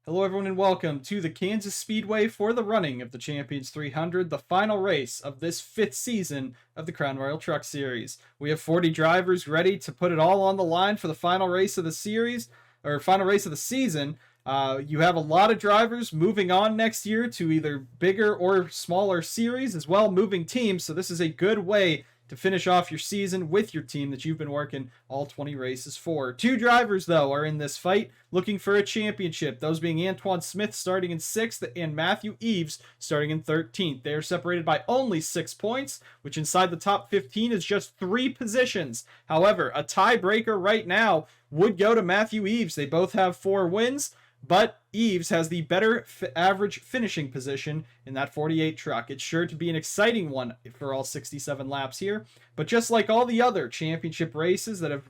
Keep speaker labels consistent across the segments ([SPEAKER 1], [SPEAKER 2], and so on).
[SPEAKER 1] Hello, everyone, and welcome to the Kansas Speedway for the running of the Champions 300, the final race of this fifth season of the Crown Royal Truck Series. We have 40 drivers ready to put it all on the line for the final race of the series, or final race of the season. You have a lot of drivers moving on next year to either bigger or smaller series, as well moving teams, so this is a good way to finish off your season with your team that you've been working all 20 races for. Two drivers, though, are in this fight looking for a championship, those being Antoine Smith starting in 6th and Matthew Eaves starting in 13th. They are separated by only 6 points, which inside the top 15 is just 3 positions. However, a tiebreaker right now would go to Matthew Eaves. They both have 4 wins, but Eaves has the better average finishing position in that 48 truck. It's sure to be an exciting one for all 67 laps here, but just like all the other championship races that have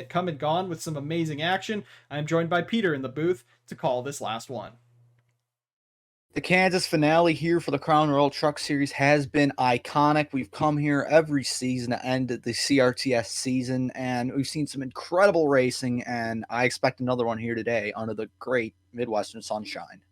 [SPEAKER 1] come and gone with some amazing action, I am joined by Peter in the booth to call this last one.
[SPEAKER 2] The Kansas finale here for the Crown Royal Truck Series has been iconic. We've come here every season to end the CRTS season, and we've seen some incredible racing, and I expect another one here today under the great Midwestern sunshine.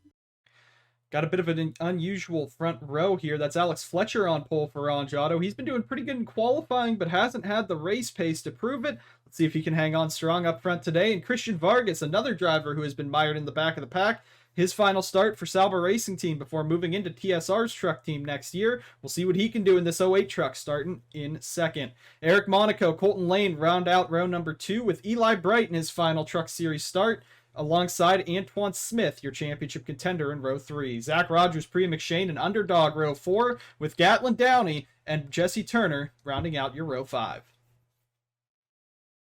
[SPEAKER 1] Got a bit of an unusual front row here. That's Alex Fletcher on pole for Orange Auto. He's been doing pretty good in qualifying, but hasn't had the race pace to prove it. Let's see if he can hang on strong up front today. And Christian Vargas, another driver who has been mired in the back of the pack. His final start for Sauber Racing Team before moving into TSR's truck team next year. We'll see what he can do in this 08 truck starting in 2nd. Eric Monaco, Colton Lane round out row number 2 with Eli Bright in his final truck series start, alongside Antoine Smith, your championship contender in row 3. Zach Rogers, Priya McShane, and underdog row 4, with Gatlin Downey and Jesse Turner rounding out your row 5.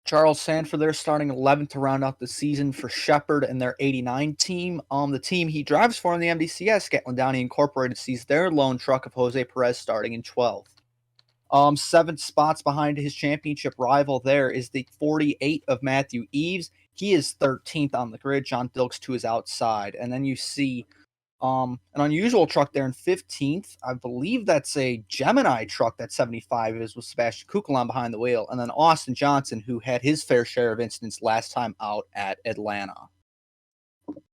[SPEAKER 2] Charles Sanford there starting 11th to round out the season for Shepard and their 89 team. The team he drives for in the NSDCA, Gatlin Downey Incorporated, sees their lone truck of Jose Perez starting in 12th. 7 spots behind his championship rival there is the 48 of Matthew Eaves. He is 13th on the grid. John Dilks to his outside. And then you see an unusual truck there in 15th. I believe that's a Gemini truck, that 75 is, with Sebastian Kukulon behind the wheel. And then Austin Johnson, who had his fair share of incidents last time out at Atlanta.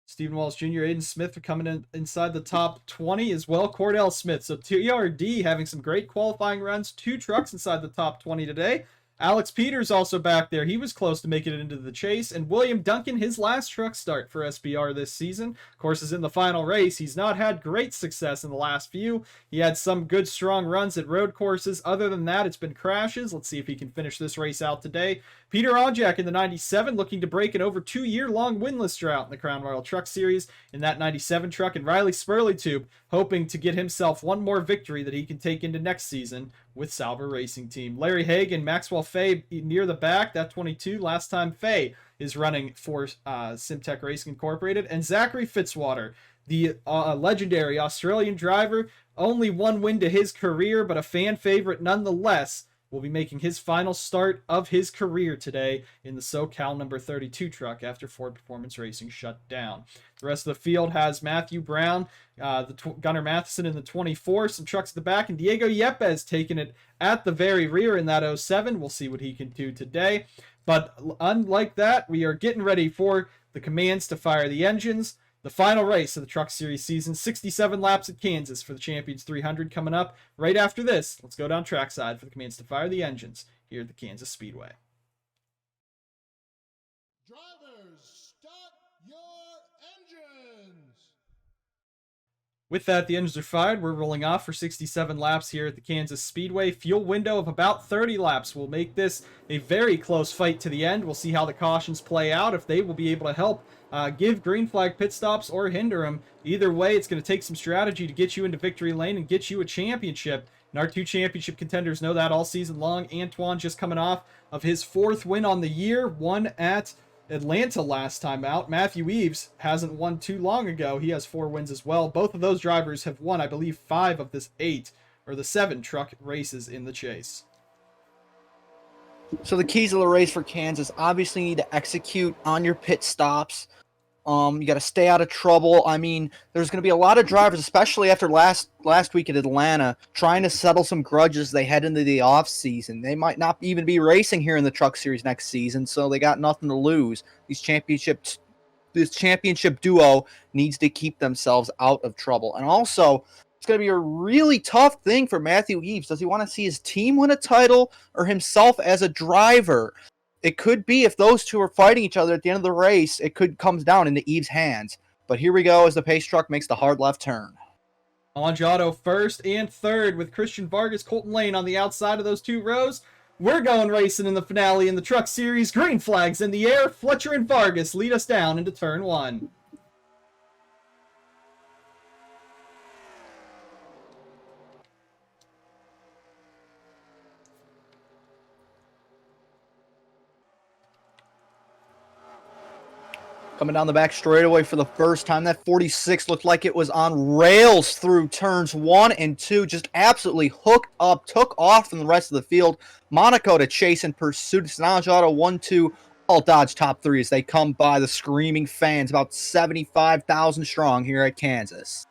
[SPEAKER 1] Stephen Wallace Jr., Aiden Smith are coming in inside the top 20 as well. Cordell Smith. So TRD having some great qualifying runs. 2 trucks inside the top 20 today. Alex Peters also back there. He was close to making it into the chase. And William Duncan, his last truck start for SBR this season. Of course, is in the final race. He's not had great success in the last few. He had some good, strong runs at road courses. Other than that, it's been crashes. Let's see if he can finish this race out today. Peter Onjak in the 97, looking to break an over 2-year-long winless drought in the Crown Royal Truck Series in that 97 truck. And Riley Spurleytube hoping to get himself one more victory that he can take into next season with Sauber Racing Team. Larry Haig and Maxwell Fay near the back, that 22. Last time Fay is running for Simtech Racing Incorporated. And Zachary Fitzwater, the legendary Australian driver, only 1 win to his career, but a fan favorite nonetheless, will be making his final start of his career today in the SoCal number 32 truck after Ford Performance Racing shut down. The rest of the field has Matthew Brown, Gunnar Matheson in the 24, some trucks at the back, and Diego Yepes taking it at the very rear in that 07. We'll see what he can do today. But unlike that, we are getting ready for the commands to fire the engines. The final race of the Truck Series season, 67 laps at Kansas for the Champions 300 coming up right after this. Let's go down trackside for the commands to fire the engines here at the Kansas Speedway.
[SPEAKER 3] Drivers, start your engines!
[SPEAKER 1] With that, the engines are fired. We're rolling off for 67 laps here at the Kansas Speedway. Fuel window of about 30 laps will make this a very close fight to the end. We'll see how the cautions play out, if they will be able to help give green flag pit stops or hinder them. Either way, it's going to take some strategy to get you into victory lane and get you a championship. And our 2 championship contenders know that all season long. Antoine just coming off of his 4th win on the year, won at Atlanta last time out. Matthew Eaves hasn't won too long ago. He has 4 wins as well. Both of those drivers have won, I believe, 5 of this 8 or the 7 truck races in the chase.
[SPEAKER 2] So the keys of the race for Kansas, obviously you need to execute on your pit stops. You got to stay out of trouble. I mean, there's going to be a lot of drivers, especially after last week at Atlanta, trying to settle some grudges they had into the off season. They might not even be racing here in the Truck Series next season, so they got nothing to lose. These championship this championship duo needs to keep themselves out of trouble. And also, it's going to be a really tough thing for Matthew Eaves. Does he want to see his team win a title or himself as a driver? It could be, if those two are fighting each other at the end of the race, it could come down into Eaves' hands. But here we go as the pace truck makes the hard left turn.
[SPEAKER 1] Ange Auto first and third with Christian Vargas, Colton Lane on the outside of those two rows. We're going racing in the finale in the Truck Series. Green flags in the air. Fletcher and Vargas lead us down into turn one.
[SPEAKER 2] Coming down the back straightaway for the first time. That 46 looked like it was on rails through turns 1 and 2. Just absolutely hooked up, took off from the rest of the field. Monaco to chase and pursuit. It's an Ange Auto 1-2. All Dodge top 3 as they come by the screaming fans, about 75,000 strong here at Kansas.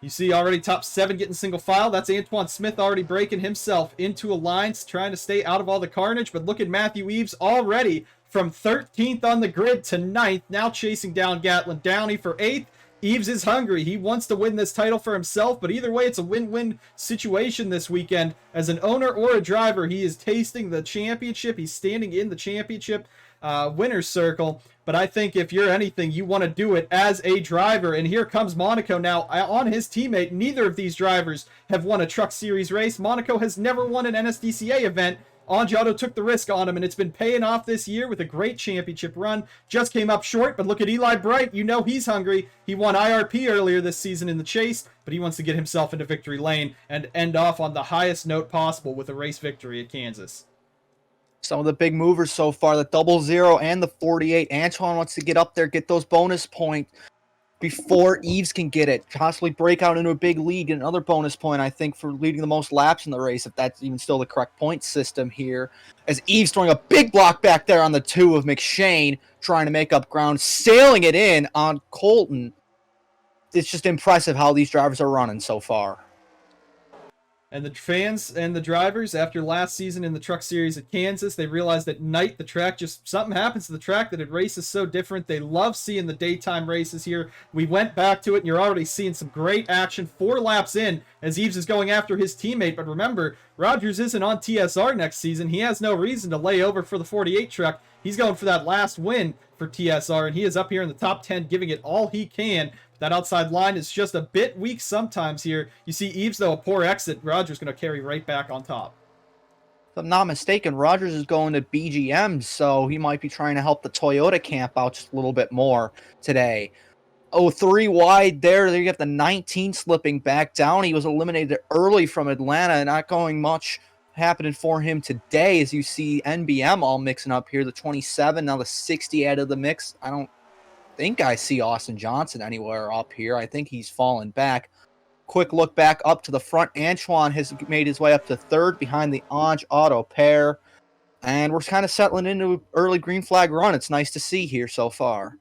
[SPEAKER 1] You see already top 7 getting single file. That's Antoine Smith already breaking himself into a line, trying to stay out of all the carnage. But look at Matthew Eaves already from 13th on the grid to 9th, now chasing down Gatlin Downey for 8th. Eaves is hungry. He wants to win this title for himself, but either way, it's a win-win situation this weekend. As an owner or a driver, he is tasting the championship. He's standing in the championship winner's circle. But I think if you're anything, you want to do it as a driver. And here comes Monaco now on his teammate. Neither of these drivers have won a Truck Series race. Monaco has never won an NSDCA event. Ange Auto took the risk on him, and it's been paying off this year with a great championship run. Just came up short, but look at Eli Bright. You know he's hungry. He won IRP earlier this season in the chase, but he wants to get himself into victory lane and end off on the highest note possible with a race victory at Kansas.
[SPEAKER 2] Some of the big movers so far, the 00 and the 48. Antoine wants to get up there, get those bonus points before Eaves can get it. Possibly break out into a big lead, get another bonus point, I think, for leading the most laps in the race, if that's even still the correct point system here. As Eaves throwing a big block back there on the 2 of McShane, trying to make up ground, sailing it in on Colton. It's just impressive how these drivers are running so far.
[SPEAKER 1] And the fans and the drivers, after last season in the Truck Series at Kansas, they realized at night the track just, something happens to the track that it races so different. They love seeing the daytime races here. We went back to it, and you're already seeing some great action 4 laps in as Eaves is going after his teammate. But remember, Rogers isn't on TSR next season. He has no reason to lay over for the 48 truck. He's going for that last win for TSR, and he is up here in the top 10, giving it all he can. That outside line is just a bit weak sometimes here. You see Eaves, though, a poor exit. Rogers going to carry right back on top.
[SPEAKER 2] If I'm not mistaken, Rogers is going to BGM, so he might be trying to help the Toyota camp out just a little bit more today. 03 wide there. There you have the 19 slipping back down. He was eliminated early from Atlanta, not going much happening for him today, as you see NBM all mixing up here. The 27, now the 60 out of the mix. I don't think I see Austin Johnson anywhere up here. I think he's fallen back. Quick look back up to the front. Antoine has made his way up to 3rd behind the Ange Auto pair. And we're kind of settling into an early green flag run. It's nice to see here so far.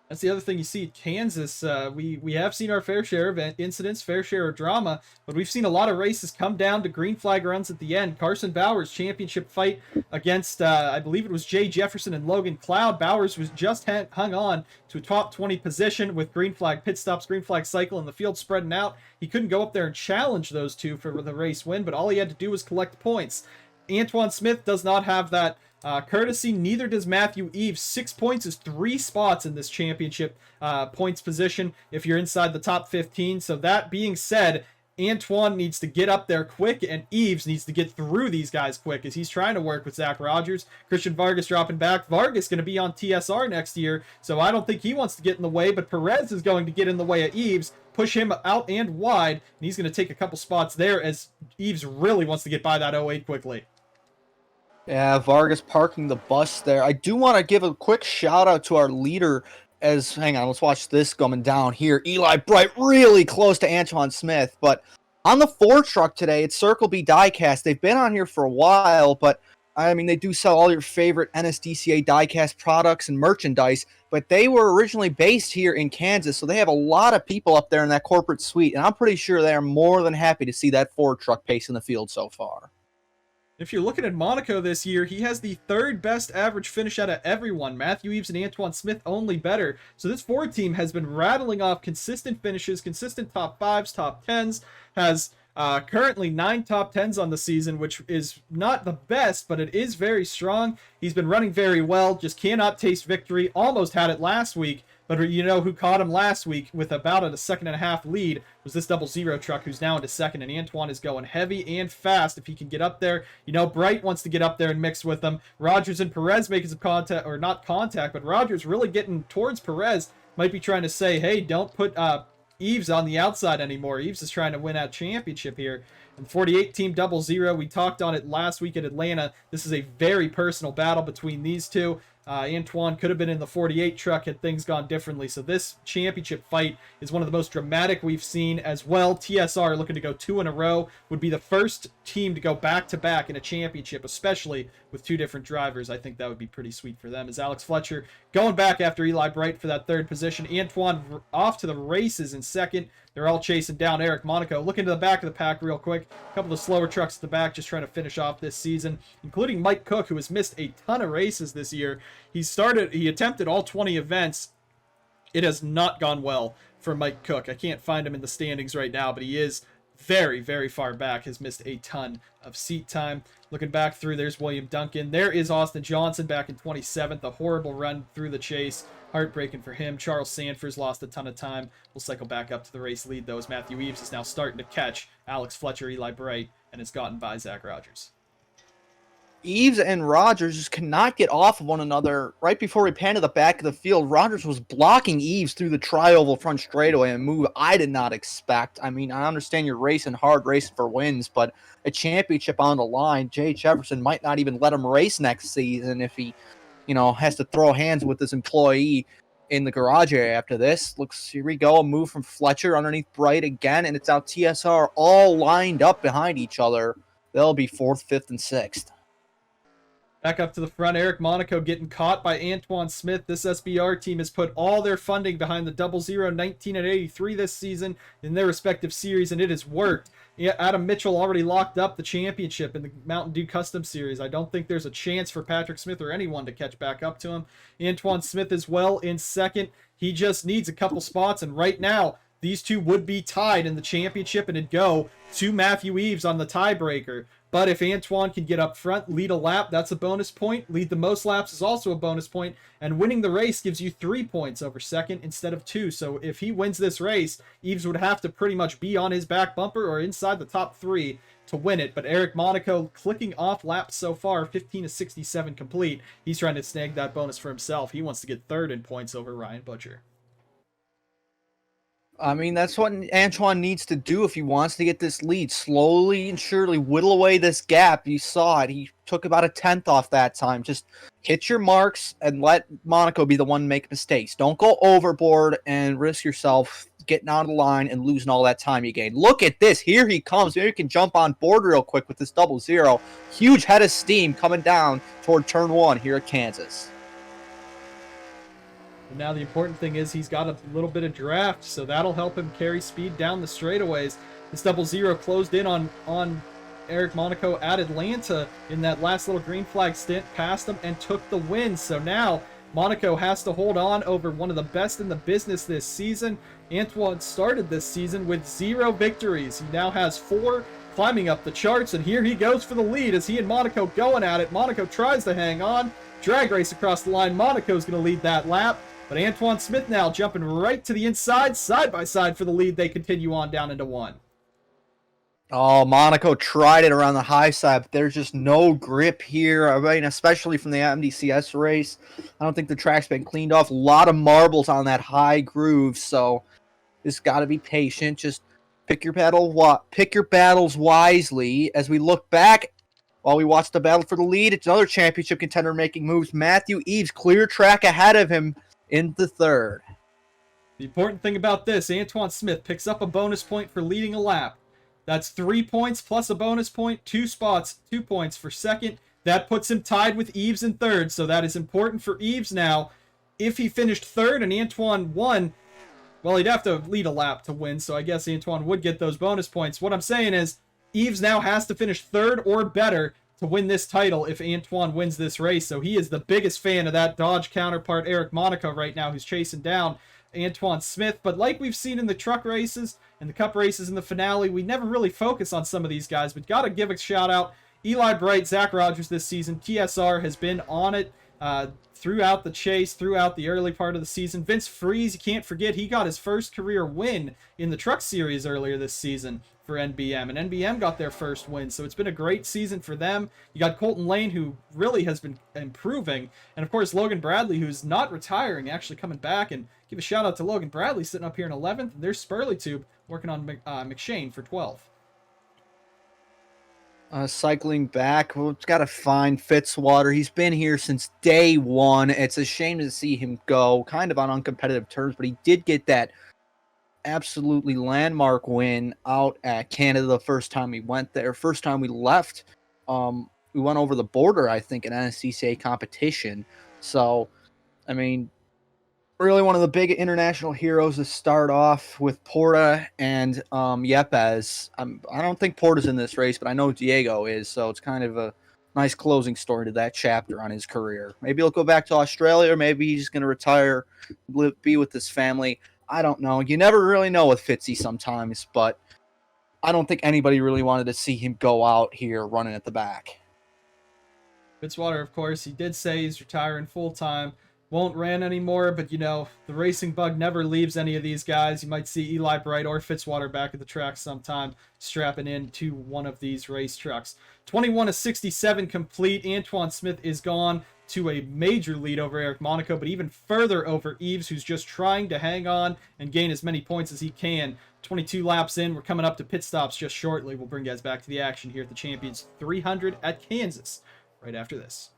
[SPEAKER 1] That's the other thing you see. Kansas, we have seen our fair share of incidents, fair share of drama, but we've seen a lot of races come down to green flag runs at the end. Carson Bowers' championship fight against, I believe it was Jay Jefferson and Logan Cloud. Bowers was just hung on to a top 20 position with green flag pit stops, green flag cycle, and the field spreading out. He couldn't go up there and challenge those two for the race win, but all he had to do was collect points. Antoine Smith does not have that courtesy. Neither does Matthew Eaves. 6 points is 3 spots in this championship points position if you're inside the top 15. So that being said, Antoine needs to get up there quick, and Eaves needs to get through these guys quick as he's trying to work with Zach Rogers. Christian Vargas dropping back. Vargas going to be on TSR next year, so I don't think he wants to get in the way, but Perez is going to get in the way of Eaves, push him out and wide, and he's going to take a couple spots there as Eaves really wants to get by that 08 quickly.
[SPEAKER 2] Yeah, Vargas parking the bus there. I do want to give a quick shout out to our leader as, hang on, let's watch this coming down here. Eli Bright really close to Antoine Smith, but on the 4 truck today, it's Circle B Diecast. They've been on here for a while, but I mean, they do sell all your favorite NSDCA diecast products and merchandise, but they were originally based here in Kansas, so they have a lot of people up there in that corporate suite, and I'm pretty sure they are more than happy to see that 4 truck pace in the field so far.
[SPEAKER 1] If you're looking at Monaco this year, he has the third best average finish out of everyone. Matthew Eaves and Antoine Smith only better. So this Ford team has been rattling off consistent finishes, consistent top 5s, top 10s, has currently 9 top 10s on the season, which is not the best, but it is very strong. He's been running very well, just cannot taste victory. Almost had it last week, but you know who caught him last week with about a 1.5-second lead was this 00 truck, who's now into second, and Antoine is going heavy and fast if he can get up there. You know, Bright wants to get up there and mix with them. Rogers and Perez making some contact, or not contact, but Rogers really getting towards Perez. Might be trying to say, hey, don't put Eaves on the outside anymore. Eaves is trying to win a championship here. And 48 team 00, we talked on it last week at Atlanta. This is a very personal battle between these two. Antoine could have been in the 48 truck had things gone differently. So this championship fight is one of the most dramatic we've seen as well. TSR looking to go 2 in a row, would be the first team to go back-to-back in a championship, especially with 2 different drivers. I think that would be pretty sweet for them. As Alex Fletcher going back after Eli Bright for that 3rd position. Antoine off to the races in 2nd. They're all chasing down Eric Monaco. Looking to the back of the pack real quick. A couple of slower trucks at the back just trying to finish off this season, including Mike Cook, who has missed a ton of races this year. He attempted all 20 events. It has not gone well for Mike Cook. I can't find him in the standings right now, but he is very, very far back. Has missed a ton of seat time. Looking back through, there's William Duncan. There is Austin Johnson back in 27th. A horrible run through the chase. Heartbreaking for him. Charles Sanford's lost a ton of time. We'll cycle back up to the race lead, though, as Matthew Eaves is now starting to catch Alex Fletcher, Eli Bright, and is gotten by Zach Rogers.
[SPEAKER 2] Eaves and Rogers just cannot get off of one another. Right before we pan to the back of the field, Rogers was blocking Eaves through the tri-oval front straightaway, a move I did not expect. I mean, I understand you're racing hard, racing for wins, but a championship on the line, Jay Jefferson might not even let him race next season if he, has to throw hands with his employee in the garage area after this. Here we go, a move from Fletcher underneath Bright again, and it's out TSR all lined up behind each other. They'll be 4th, 5th, and 6th.
[SPEAKER 1] Back up to the front, Eric Monaco getting caught by Antoine Smith. This SBR team has put all their funding behind the 00, 19, and 83 this season in their respective series, and it has worked. Adam Mitchell already locked up the championship in the Mountain Dew Custom Series. I don't think there's a chance for Patrick Smith or anyone to catch back up to him. Antoine Smith as well in 2nd. He just needs a couple spots, and right now, these two would be tied in the championship, and it'd go to Matthew Eaves on the tiebreaker. But if Antoine can get up front, lead a lap, that's a bonus point. Lead the most laps is also a bonus point. And winning the race gives you 3 points over 2nd instead of 2. So if he wins this race, Eaves would have to pretty much be on his back bumper or inside the top 3 to win it. But Eric Monaco clicking off laps so far, 15 to 67 complete. He's trying to snag that bonus for himself. He wants to get 3rd in points over Ryan Butcher.
[SPEAKER 2] I mean, that's what Antoine needs to do if he wants to get this lead. Slowly and surely whittle away this gap. You saw it. He took about a 10th off that time. Just hit your marks and let Monaco be the one to make mistakes. Don't go overboard and risk yourself getting out of the line and losing all that time you gained. Look at this. Here he comes. Maybe you can jump on board real quick with this 00. Huge head of steam coming down toward turn 1 here at Kansas.
[SPEAKER 1] Now the important thing is he's got a little bit of draft, so that'll help him carry speed down the straightaways. This 00 closed in on Eric Monaco at Atlanta in that last little green flag stint, passed him and took the win. So now Monaco has to hold on over one of the best in the business this season. Antoine started this season with 0 victories. He now has 4, climbing up the charts, and here he goes for the lead as he and Monaco going at it. Monaco tries to hang on. Drag race across the line. Monaco's going to lead that lap. But Antoine Smith now jumping right to the inside, side by side for the lead. They continue on down into 1.
[SPEAKER 2] Oh, Monaco tried it around the high side, but there's just no grip here. I mean, especially from the NSDCA race. I don't think the track's been cleaned off. A lot of marbles on that high groove, so just got to be patient. Just pick your battles wisely. As we look back, while we watch the battle for the lead, it's another championship contender making moves. Matthew Eaves, clear track ahead of him in the 3rd.
[SPEAKER 1] The important thing about this, Antoine Smith picks up a bonus point for leading a lap. That's 3 points plus a bonus point, 2 spots, 2 points for 2nd. That puts him tied with Eaves in 3rd, so that is important for Eaves now. If he finished 3rd and Antoine won, well, he'd have to lead a lap to win, so I guess Antoine would get those bonus points. What I'm saying is, Eaves now has to finish 3rd or better to win this title if Antoine wins this race. So he is the biggest fan of that Dodge counterpart, Eric Monaco, right now, who's chasing down Antoine Smith. But like we've seen in the truck races and the cup races in the finale, we never really focus on some of these guys, but got to give a shout out. Eli Bright, Zach Rogers this season. TSR has been on it throughout the chase, throughout the early part of the season. Vince Freeze, you can't forget, he got his first career win in the truck series earlier this season for NBM, and NBM got their first win, so it's been a great season for them. You got Colton Lane, who really has been improving, and of course Logan Bradley, who's not retiring, actually coming back. And give a shout out to Logan Bradley sitting up here in 11th, and there's Spurley Tube working on McShane for 12th.
[SPEAKER 2] Cycling back, well, it's got to find Fitzwater. He's been here since day one. It's a shame to see him go, kind of on uncompetitive terms, but he did get that absolutely landmark win out at Canada the first time we went there. First time we left, we went over the border, I think, in NSDCA competition. So, I mean, really one of the big international heroes to start off with Porta and Yepes. I don't think Porta's in this race, but I know Diego is, so it's kind of a nice closing story to that chapter on his career. Maybe he'll go back to Australia, or maybe he's going to retire, be with his family. I don't know. You never really know with Fitzy sometimes, but I don't think anybody really wanted to see him go out here running at the back.
[SPEAKER 1] Fitzwater, of course, he did say he's retiring full-time. Won't ran anymore, but you know, the racing bug never leaves any of these guys. You might see Eli Bright or Fitzwater back at the track sometime, strapping into one of these race trucks. 21-67 complete. Antoine Smith is gone to a major lead over Eric Monaco, but even further over Eaves, who's just trying to hang on and gain as many points as he can. 22 laps in, we're coming up to pit stops just shortly. We'll bring you guys back to the action here at the Champions 300 at Kansas right after this.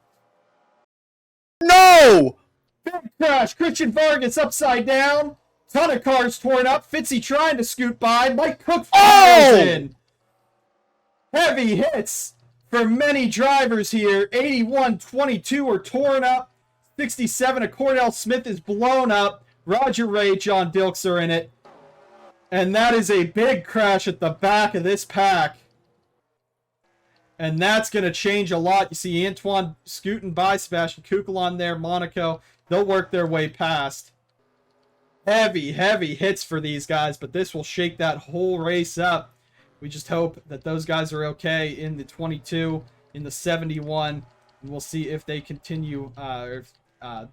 [SPEAKER 2] No!
[SPEAKER 1] Big crash. Christian Vargas upside down. Ton of cars torn up. Fitzy trying to scoot by. Mike Cook falls in. Heavy hits for many drivers here. 81-22 are torn up. 67 of Cordell Smith is blown up. Roger Ray, John Dilks are in it. And that is a big crash at the back of this pack. And that's going to change a lot. You see Antoine scooting by, Sebastian Kukul on there, Monaco. They'll work their way past. Heavy, heavy hits for these guys, but this will shake that whole race up. We just hope that those guys are okay in the 22, in the 71, and we'll see if they continue, if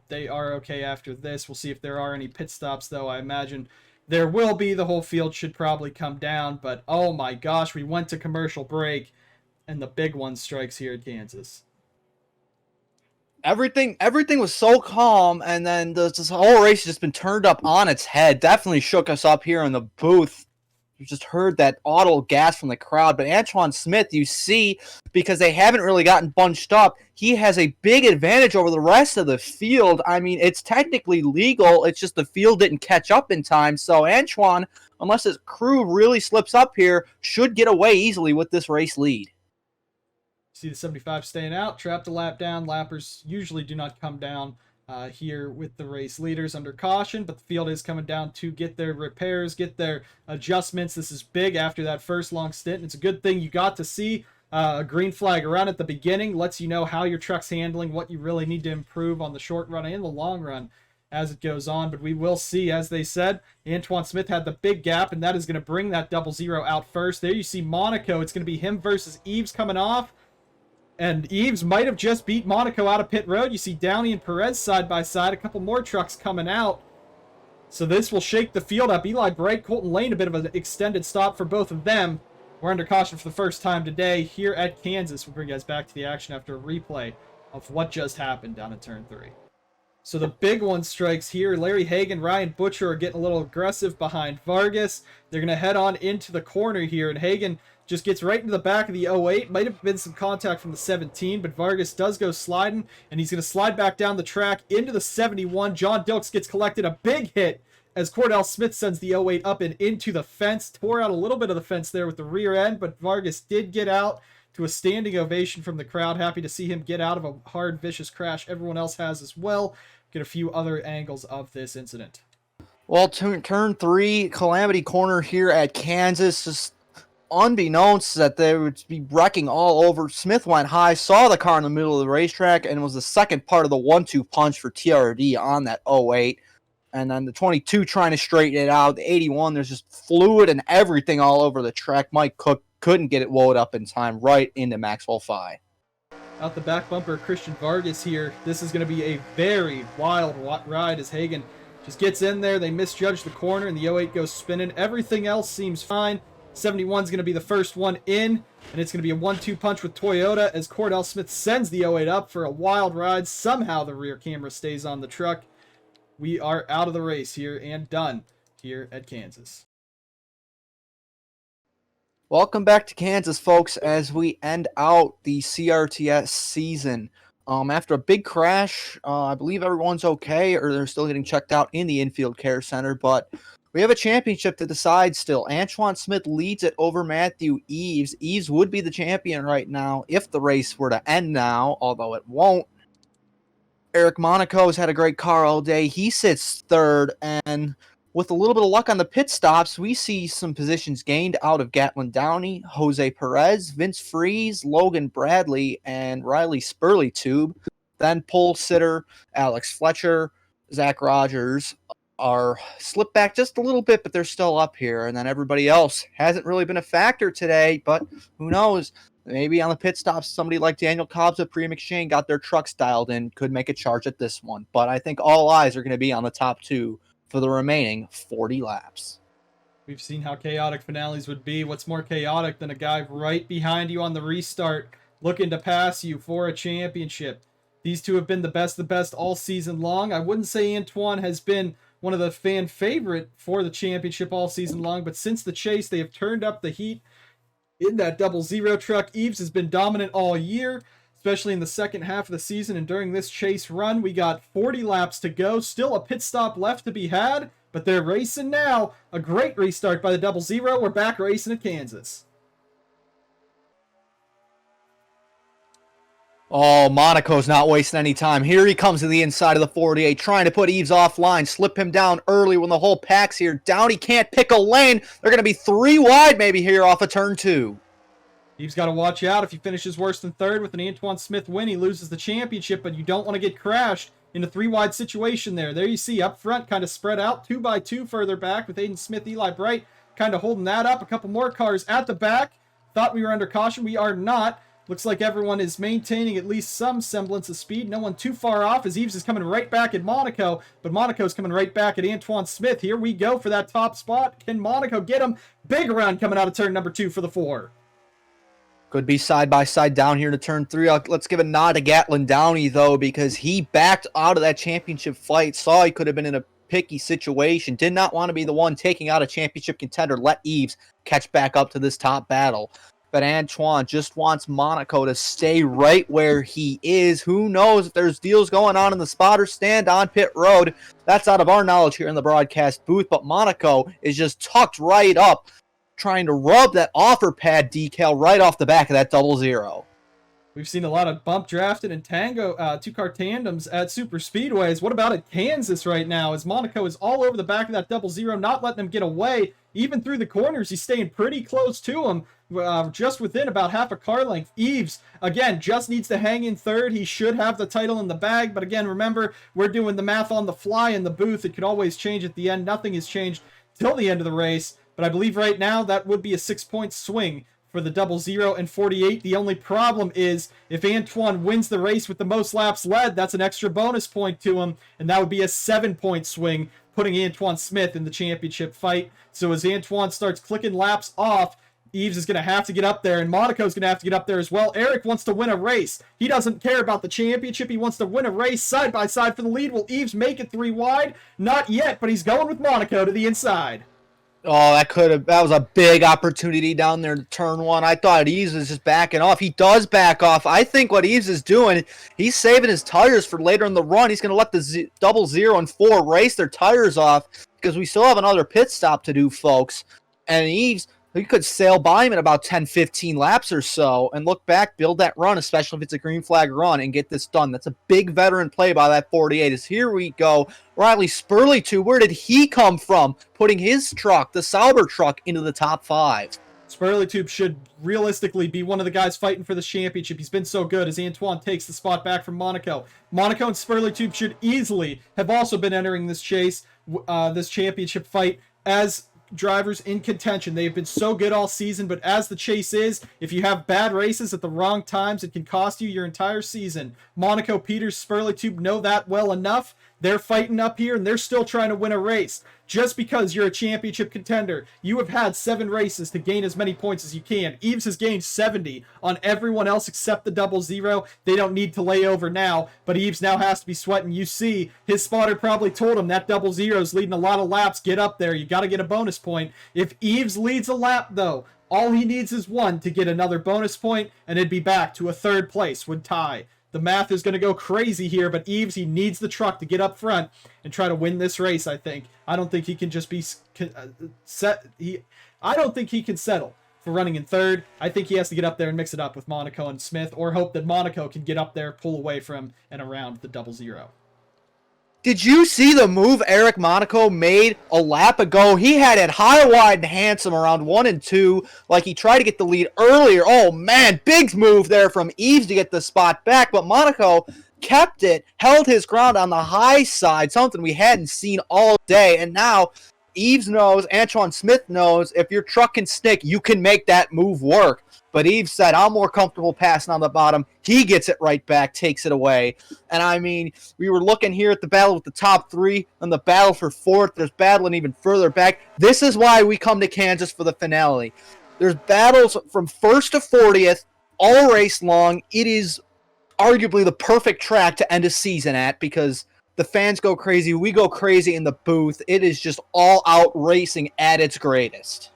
[SPEAKER 1] they are okay after this. We'll see if there are any pit stops, though. I imagine there will be. The whole field should probably come down, but oh my gosh, we went to commercial break, and the big one strikes here at Kansas.
[SPEAKER 2] Everything was so calm, and then this whole race has just been turned up on its head. Definitely shook us up here in the booth. You just heard that audible gas from the crowd. But Antoine Smith, you see, because they haven't really gotten bunched up, he has a big advantage over the rest of the field. I mean, it's technically legal. It's just the field didn't catch up in time. So Antoine, unless his crew really slips up here, should get away easily with this race lead.
[SPEAKER 1] See the 75 staying out, trapped a lap down. Lappers usually do not come down here with the race leaders under caution, but the field is coming down to get their repairs, get their adjustments. This is big after that first long stint, and it's a good thing you got to see a green flag around at the beginning. Lets you know how your truck's handling, what you really need to improve on the short run and the long run as it goes on. But we will see, as they said, Antoine Smith had the big gap, and that is going to bring that 00 out first. There you see Monaco. It's going to be him versus Eaves coming off. And Eaves might have just beat Monaco out of pit road. You see Downey and Perez side by side. A couple more trucks coming out. So this will shake the field up. Eli Bright, Colton Lane, a bit of an extended stop for both of them. We're under caution for the first time today here at Kansas. We'll bring you guys back to the action after a replay of what just happened down at turn 3. So the big one strikes here. Larry Hagan, Ryan Butcher are getting a little aggressive behind Vargas. They're going to head on into the corner here, and Hagan just gets right into the back of the 08. Might have been some contact from the 17, but Vargas does go sliding, and he's going to slide back down the track into the 71. John Dilks gets collected. A big hit as Cordell Smith sends the 08 up and into the fence. Tore out a little bit of the fence there with the rear end, but Vargas did get out to a standing ovation from the crowd. Happy to see him get out of a hard, vicious crash. Everyone else has as well. Get a few other angles of this incident.
[SPEAKER 2] Well, turn 3, Calamity Corner here at Kansas. Just unbeknownst that they would be wrecking all over, Smith went high, saw the car in the middle of the racetrack, and was the second part of the 1-2 punch for TRD on that 08. And then the 22 trying to straighten it out. The 81, there's just fluid and everything all over the track. Mike Cook couldn't get it woed up in time, right into Maxwell Phi.
[SPEAKER 1] Out the back bumper, Christian Vargas here. This is going to be a very wild ride as Hagan just gets in there. They misjudge the corner, and the 08 goes spinning. Everything else seems fine. 71 is going to be the first one in, and it's going to be a 1-2 punch with Toyota as Cordell Smith sends the 08 up for a wild ride. Somehow the rear camera stays on the truck. We are out of the race here and done here at Kansas.
[SPEAKER 2] Welcome back to Kansas, folks, as we end out the CRTS season. After a big crash, I believe everyone's okay, or they're still getting checked out in the infield care center, but we have a championship to decide still. Antoine Smith leads it over Matthew Eaves. Eaves would be the champion right now if the race were to end now, although it won't. Eric Monaco's had a great car all day. He sits third, and with a little bit of luck on the pit stops, we see some positions gained out of Gatlin Downey, Jose Perez, Vince Freeze, Logan Bradley, and Riley Spurley-Tube. Then pole sitter Alex Fletcher, Zach Rogers are slipped back just a little bit, but they're still up here. And then everybody else hasn't really been a factor today, but who knows? Maybe on the pit stops, somebody like Daniel Cobbs at Pre-McShane got their trucks dialed in, could make a charge at this one. But I think all eyes are going to be on the top two for the remaining 40 laps.
[SPEAKER 1] We've seen how chaotic finales would be. What's more chaotic than a guy right behind you on the restart looking to pass you for a championship? These two have been the best all season long. I wouldn't say Antoine has been one of the fan favorite for the championship all season long, but since the chase, they have turned up the heat in that 00 truck. Eaves has been dominant all year, especially in the second half of the season. And during this chase run, we got 40 laps to go. Still a pit stop left to be had, but they're racing now. A great restart by the 00. We're back racing at Kansas.
[SPEAKER 2] Oh, Monaco's not wasting any time. Here he comes to the inside of the 48, trying to put Eaves offline, slip him down early when the whole pack's here. Downey can't pick a lane. They're going to be 3 wide maybe here off of turn 2.
[SPEAKER 1] Eaves got to watch out. If he finishes worse than third with an Antoine Smith win, he loses the championship, but you don't want to get crashed in a 3-wide situation there. There you see up front, kind of spread out, 2x2 further back with Aiden Smith, Eli Bright kind of holding that up. A couple more cars at the back. Thought we were under caution. We are not. Looks like everyone is maintaining at least some semblance of speed. No one too far off as Eaves is coming right back at Monaco, but Monaco's coming right back at Antoine Smith. Here we go for that top spot. Can Monaco get him? Big run coming out of turn number 2 for the 4.
[SPEAKER 2] Could be side-by-side down here to turn 3. Let's give a nod to Gatlin Downey, though, because he backed out of that championship fight, saw he could have been in a picky situation, did not want to be the one taking out a championship contender, let Eaves catch back up to this top battle. But Antoine just wants Monaco to stay right where he is. Who knows if there's deals going on in the spotter stand on pit road. That's out of our knowledge here in the broadcast booth, but Monaco is just tucked right up, trying to rub that offer pad decal right off the back of that 00.
[SPEAKER 1] We've seen a lot of bump drafted and tango 2-car tandems at super speedways. What about at Kansas right now? As Monaco is all over the back of that 00, not letting him get away. Even through the corners, he's staying pretty close to him, just within about half a car length. Eaves, again, just needs to hang in third. He should have the title in the bag, but again, remember, we're doing the math on the fly in the booth. It could always change at the end. Nothing has changed till the end of the race, but I believe right now that would be a 6-point swing for the 00 and 48. The only problem is if Antoine wins the race with the most laps led, that's an extra bonus point to him, and that would be a 7-point swing, putting Antoine Smith in the championship fight. So as Antoine starts clicking laps off, Eaves is going to have to get up there, and Monaco's going to have to get up there as well. Eric wants to win a race. He doesn't care about the championship. He wants to win a race side by side for the lead. Will Eaves make it 3 wide? Not yet, but he's going with Monaco to the inside.
[SPEAKER 2] Oh, that was a big opportunity down there to turn 1. I thought Eaves was just backing off. He does back off. I think what Eaves is doing, he's saving his tires for later in the run. He's going to let the 00 and 4 race their tires off because we still have another pit stop to do, folks. And Eaves, he could sail by him in about 10, 15 laps or so and look back, build that run, especially if it's a green flag run, and get this done. That's a big veteran play by that 48. As here we go. Riley Spurley, too. Where did he come from? Putting his truck, the Sauber truck, into the top 5.
[SPEAKER 1] Sperlitube should realistically be one of the guys fighting for the championship. He's been so good as Antoine takes the spot back from Monaco. Monaco and Sperlitube should easily have also been entering this chase, this championship fight as drivers in contention. They've been so good all season, but as the chase is, if you have bad races at the wrong times, it can cost you your entire season. Monaco, Peters, Sperlitube know that well enough. They're fighting up here, and they're still trying to win a race. Just because you're a championship contender, you have had 7 races to gain as many points as you can. Eaves has gained 70 on everyone else except the 00. They don't need to lay over now, but Eaves now has to be sweating. You see, his spotter probably told him that 00 is leading a lot of laps. Get up there. You got to get a bonus point. If Eaves leads a lap, though, all he needs is 1 to get another bonus point, and it'd be back to a 3rd place, would tie. The math is going to go crazy here, but Eaves, he needs the truck to get up front and try to win this race, I think. I don't think he can just be I don't think he can settle for running in 3rd. I think he has to get up there and mix it up with Monaco and Smith, or hope that Monaco can get up there, pull away from and around the 00.
[SPEAKER 2] Did you see the move Eric Monaco made a lap ago? He had it high, wide, and handsome around 1 and 2, like he tried to get the lead earlier. Oh, man, big move there from Eaves to get the spot back, but Monaco kept it, held his ground on the high side, something we hadn't seen all day, and now Eaves knows, Antoine Smith knows, if your truck can stick, you can make that move work. But Eaves said, I'm more comfortable passing on the bottom. He gets it right back, takes it away. And I mean, we were looking here at the battle with the top 3 and the battle for 4th. There's battling even further back. This is why we come to Kansas for the finale. There's battles from 1st to 40th, all race long. It is arguably the perfect track to end a season at because the fans go crazy. We go crazy in the booth. It is just all-out racing at its greatest.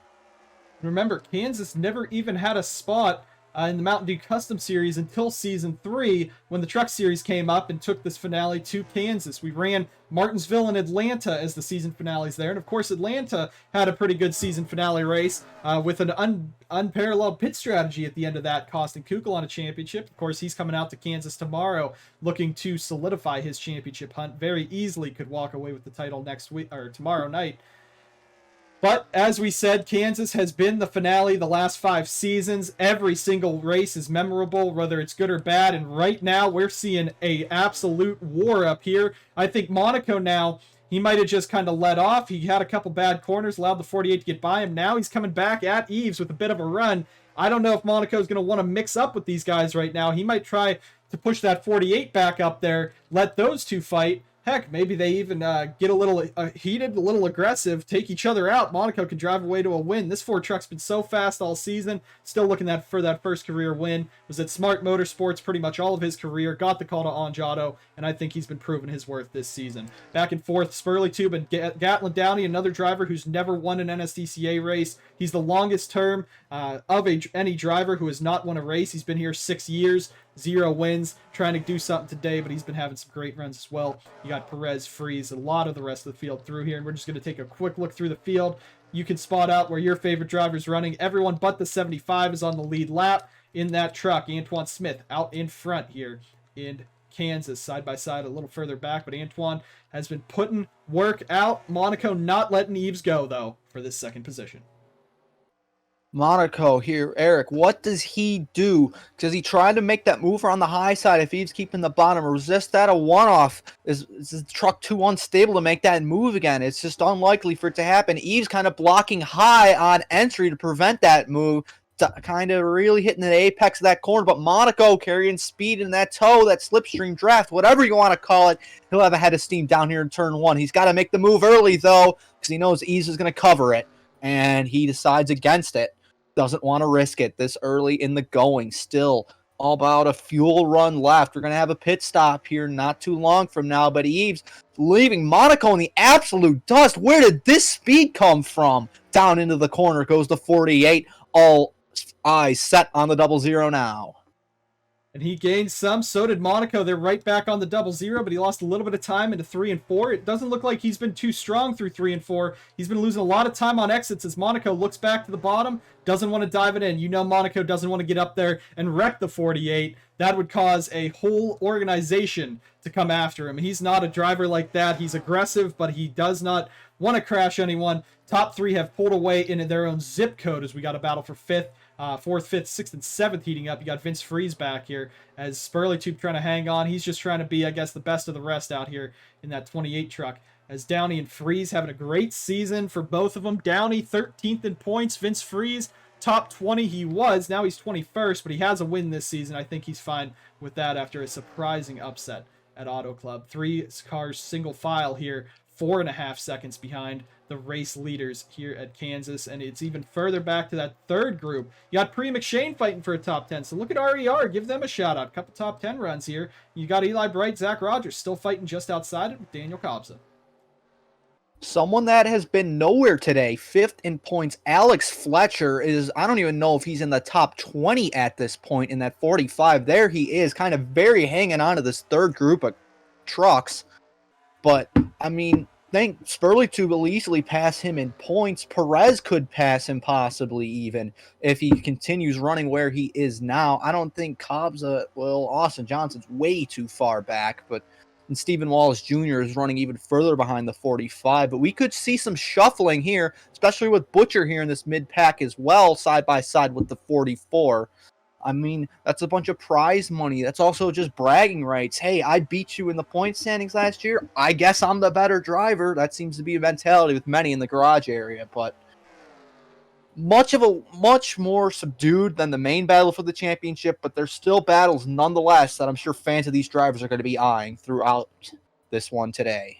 [SPEAKER 1] Remember, Kansas never even had a spot in the Mountain Dew Custom Series until Season 3 when the Truck Series came up and took this finale to Kansas. We ran Martinsville and Atlanta as the season finales there. And, of course, Atlanta had a pretty good season finale race with an unparalleled pit strategy at the end of that, costing Kukul on a championship. Of course, he's coming out to Kansas tomorrow looking to solidify his championship hunt. Very easily could walk away with the title next week or tomorrow night. But as we said, Kansas has been the finale the last 5 seasons. Every single race is memorable, whether it's good or bad. And right now, we're seeing a absolute war up here. I think Monaco now, he might have just kind of let off. He had a couple bad corners, allowed the 48 to get by him. Now he's coming back at Eaves with a bit of a run. I don't know if Monaco is going to want to mix up with these guys right now. He might try to push that 48 back up there, let those two fight. Heck, maybe they even get a little heated, a little aggressive, take each other out. Monaco can drive away to a win. This Ford truck's been so fast all season. Still looking for that first career win. Was at Smart Motorsports pretty much all of his career. Got the call to Anjado, and I think he's been proving his worth this season. Back and forth, Sperlitube and Gatlin Downey, another driver who's never won an NSDCA race. He's the longest term of any driver who has not won a race. He's been here 6 years. 0 wins, trying to do something today, but he's been having some great runs as well. You got Perez, Freeze, a lot of the rest of the field through here, and we're just going to take a quick look through the field. You can spot out where your favorite driver is running. Everyone but the 75 is on the lead lap in that truck. Antoine Smith out in front here in Kansas, side by side a little further back, but Antoine has been putting work out. Monaco not letting Eaves go, though, for this second position.
[SPEAKER 2] Monaco here, Eric, what does he do? Does he try to make that move on the high side if Eaves keeping the bottom? Resist that a one-off? Is the truck too unstable to make that move again? It's just unlikely for it to happen. Eaves kind of blocking high on entry to prevent that move, kind of really hitting the apex of that corner. But Monaco carrying speed in that toe, that slipstream draft, whatever you want to call it, he'll have a head of steam down here in turn 1. He's got to make the move early, though, because he knows Eaves is going to cover it, and he decides against it. Doesn't want to risk it this early in the going. Still all about a fuel run left. We're going to have a pit stop here not too long from now, but Eaves leaving Monaco in the absolute dust. Where did this speed come from? Down into the corner goes the 48. All eyes set on the 00 now.
[SPEAKER 1] and he gained some. So did Monaco. They're right back on the 00, but he lost a little bit of time into 3 and 4. It doesn't look like he's been too strong through 3 and 4. He's been losing a lot of time on exits as Monaco looks back to the bottom, doesn't want to dive it in. You know Monaco doesn't want to get up there and wreck the 48. That would cause a whole organization to come after him. He's not a driver like that. He's aggressive, but he does not want to crash anyone. Top 3 have pulled away into their own zip code as we got a battle for 5th. 4th, 5th, 6th, and 7th heating up. You got Vince Freeze back here as Spurleytube trying to hang on. He's just trying to be, I guess, the best of the rest out here in that 28 truck. As Downey and Freeze having a great season for both of them. Downey 13th in points. Vince Freeze top 20 he was. Now he's 21st, but he has a win this season. I think he's fine with that after a surprising upset at Auto Club. 3 cars single file here. 4.5 seconds behind the race leaders here at Kansas, and it's even further back to that 3rd group. You got Pre McShane fighting for a top 10, so look at RER, give them a shout out. Couple top 10 runs here. You got Eli Bright, Zach Rogers still fighting just outside it with Daniel Kobza.
[SPEAKER 2] Someone that has been nowhere today, 5th in points, Alex Fletcher is, I don't even know if he's in the top 20 at this point in that 45. There he is, kind of very hanging on to this 3rd group of trucks. But, I mean, I think Spurleytube will easily pass him in points. Perez could pass him possibly even if he continues running where he is now. I don't think Austin Johnson's way too far back, and Stephen Wallace Jr. is running even further behind the 45. But we could see some shuffling here, especially with Butcher here in this mid-pack as well, side by side with the 44. I mean, that's a bunch of prize money. That's also just bragging rights. Hey, I beat you in the point standings last year. I guess I'm the better driver. That seems to be a mentality with many in the garage area, but much more subdued than the main battle for the championship, but there's still battles nonetheless that I'm sure fans of these drivers are going to be eyeing throughout this one today.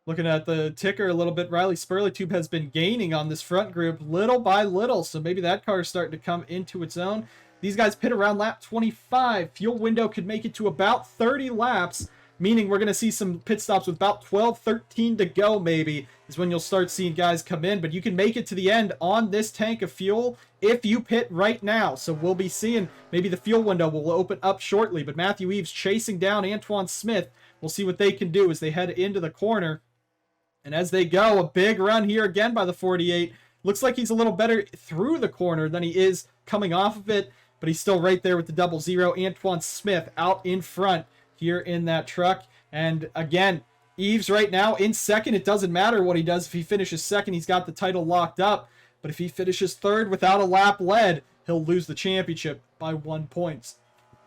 [SPEAKER 1] Looking at the ticker a little bit, Riley Spurleytube has been gaining on this front group little by little, so maybe that car is starting to come into its own. These guys pit around lap 25. Fuel window could make it to about 30 laps, meaning we're going to see some pit stops with about 12, 13 to go maybe, is when you'll start seeing guys come in. But you can make it to the end on this tank of fuel if you pit right now. So we'll be seeing maybe the fuel window will open up shortly. But Matthew Eaves chasing down Antoine Smith. We'll see what they can do as they head into the corner. And as they go, a big run here again by the 48. Looks like he's a little better through the corner than he is coming off of it, but he's still right there with the 00. Antoine Smith out in front here in that truck. And again, Eaves right now in second. It doesn't matter what he does. If he finishes second, he's got the title locked up. But if he finishes third without a lap led, he'll lose the championship by 1 point.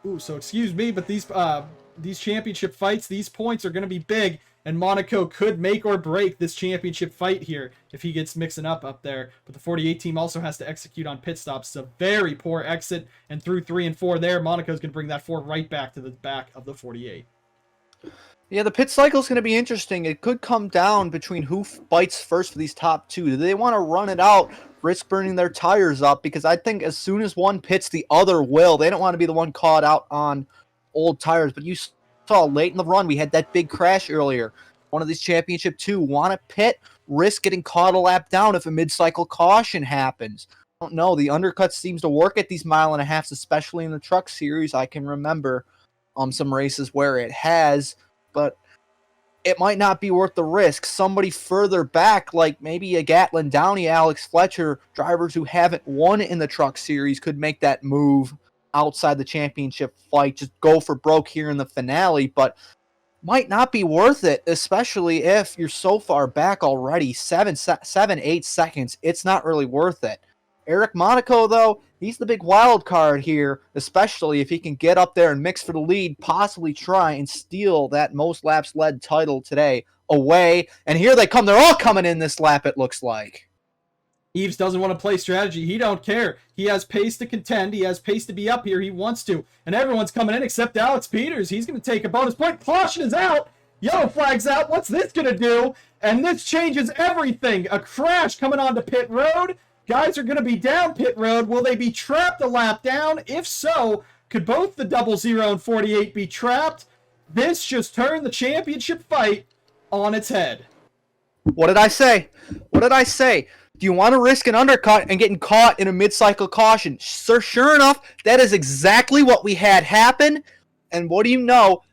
[SPEAKER 1] Ooh, so excuse me, but these championship fights, these points are going to be big. And Monaco could make or break this championship fight here if he gets mixing up there. But the 48 team also has to execute on pit stops. It's a very poor exit. And through 3 and 4 there, Monaco's going to bring that 4 right back to the back of the 48.
[SPEAKER 2] Yeah, the pit cycle is going to be interesting. It could come down between who bites first for these top 2. Do they want to run it out, risk burning their tires up? Because I think as soon as one pits, the other will. They don't want to be the one caught out on old tires. But you saw late in the run, we had that big crash earlier. One of these championship 2 want to pit, risk getting caught a lap down if a mid-cycle caution happens. I don't know. The undercut seems to work at these 1.5 miles, especially in the truck series. I can remember some races where it has, but it might not be worth the risk. Somebody further back, like maybe a Gatlin Downey, Alex Fletcher, drivers who haven't won in the truck series could make that move outside the championship fight, just go for broke here in the finale, but might not be worth it, especially if you're so far back already, 7, 8 seconds. It's not really worth it. Eric Monaco, though, he's the big wild card here, especially if he can get up there and mix for the lead, possibly try and steal that most laps led title today away. And here they come. They're all coming in this lap, it looks like.
[SPEAKER 1] Eaves doesn't want to play strategy. He don't care. He has pace to contend. He has pace to be up here. He wants to. And everyone's coming in except Alex Peters. He's going to take a bonus point. Caution is out. Yellow flag's out. What's this going to do? And this changes everything. A crash coming onto pit road. Guys are going to be down pit road. Will they be trapped a lap down? If so, could both the 00 and 48 be trapped? This just turned the championship fight on its head.
[SPEAKER 2] What did I say? What did I say? Do you want to risk an undercut and getting caught in a mid-cycle caution? Sure enough, that is exactly what we had happen. And what do you know?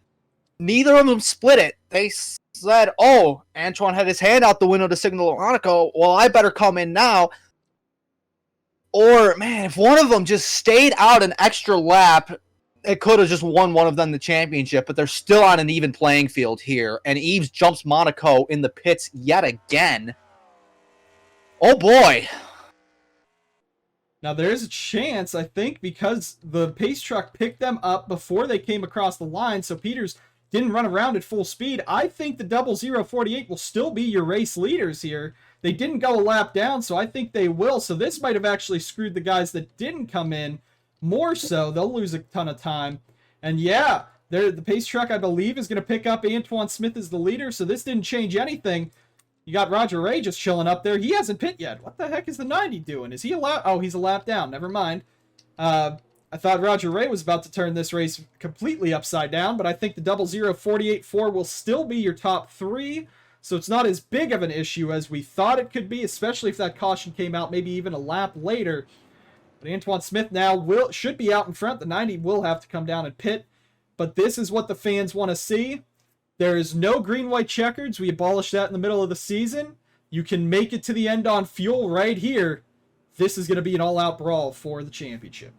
[SPEAKER 2] Neither of them split it. They said, oh, Antoine had his hand out the window to signal Monaco. Well, I better come in now. Or, man, if one of them just stayed out an extra lap, it could have just won one of them the championship, but they're still on an even playing field here. And Eaves jumps Monaco in the pits yet again. Oh, boy.
[SPEAKER 1] Now, there is a chance, I think, because the pace truck picked them up before they came across the line, so Peters didn't run around at full speed. I think the 0048 will still be your race leaders here. They didn't go a lap down, so I think they will. So this might have actually screwed the guys that didn't come in more so. They'll lose a ton of time. And yeah, the pace truck, I believe, is going to pick up Antoine Smith as the leader, so this didn't change anything. You got Roger Ray just chilling up there. He hasn't pit yet. What the heck is the 90 doing? Is he a lap? Oh, he's a lap down. Never mind. I thought Roger Ray was about to turn this race completely upside down, but I think the 0048-4 will still be your top three, so it's not as big of an issue as we thought it could be, especially if that caution came out maybe even a lap later. But Antoine Smith now should be out in front. The 90 will have to come down and pit, but this is what the fans want to see. There is no green-white checkers. We abolished that in the middle of the season. You can make it to the end on fuel right here. This is going to be an all-out brawl for the championship.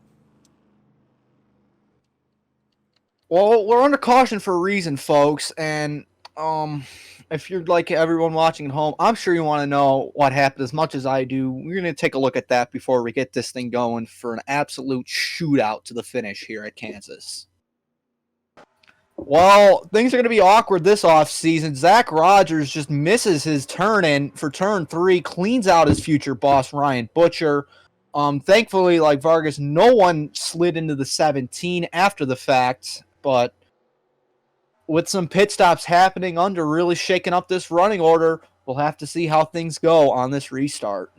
[SPEAKER 2] Well, we're under caution for a reason, folks, and if you're like everyone watching at home, I'm sure you want to know what happened as much as I do. We're going to take a look at that before we get this thing going for an absolute shootout to the finish here at Kansas. Well, things are going to be awkward this offseason. Zach Rogers just misses his turn in for turn 3, cleans out his future boss, Ryan Butcher. Thankfully, like Vargas, no one slid into the 17 after the fact, but with some pit stops happening under really shaking up this running order, we'll have to see how things go on this restart.